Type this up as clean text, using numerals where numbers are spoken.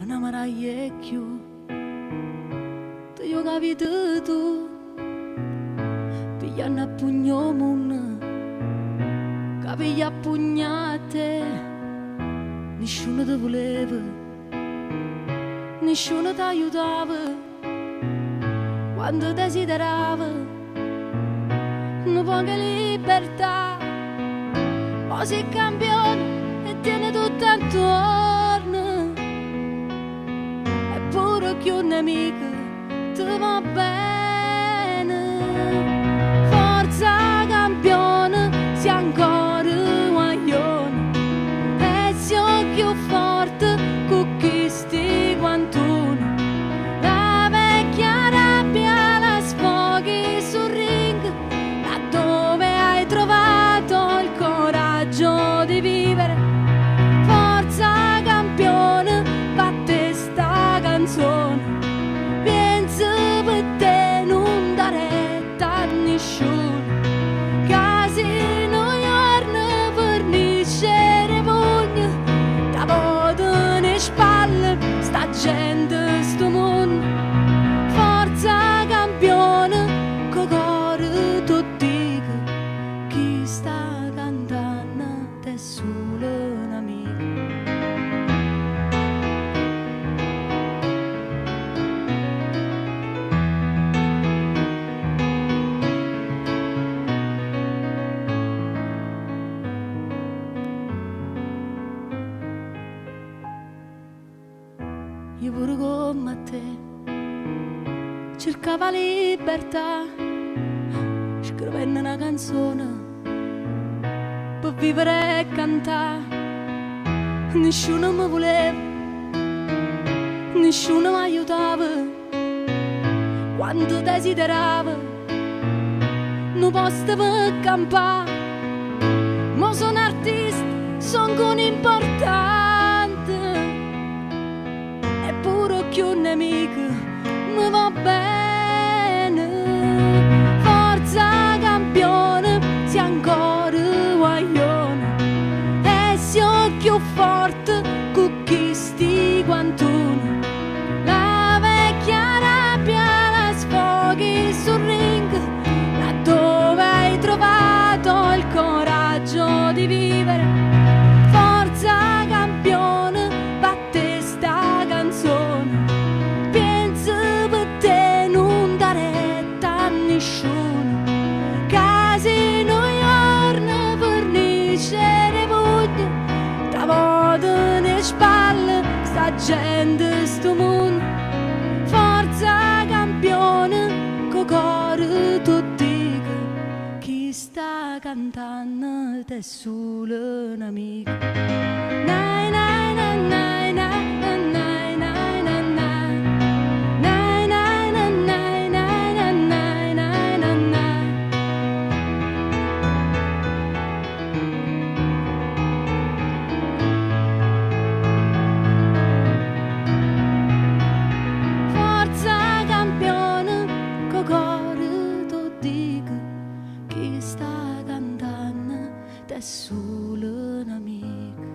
Panamarai più ti ho capito tu ti hanno pugno mun capiglia pugnate nessuno ti voleva nessuno ti aiutava quando desiderava una poca libertà poi si campione e tiene tutto attorno eppure che un nemico ti va bene forza campione si ancora guaglione e si più forte con chi sti quantuno la vecchia rabbia la sfoghi sul ring laddove hai trovato il coraggio di vivere forza campione batte sta canzone pensa per te non dare retta a nessuno casi non giorno per niscere pugno da voto ne spalle sta gente sto mondo forza campione co cuore tu dico chi sta cantando è solo un amico io pure come te cercava libertà scrivendo una canzone per vivere e cantare nessuno mi voleva nessuno mi aiutava quando desiderava non posto per campare ma sono artista sono con importante eppure che un nemico mi va bene forza campione si ancora guaglione e si più forte con chi sti quantuno la vecchia rabbia la sfoghi sul ring laddove hai trovato il coraggio di vivere forza campione batte sta canzone pensa per te non dare retta a nessuno casi non giorno per niscere pugno da voto ne spalle sta gente sto mondo forza campione co cuore tu dico chi sta cantando è solo un amico nai nai nai nai nai nai nai nai nai nai nai nai nai nai nai nai nai forza campione co cuore tu dico chi sta cantando è solo un amico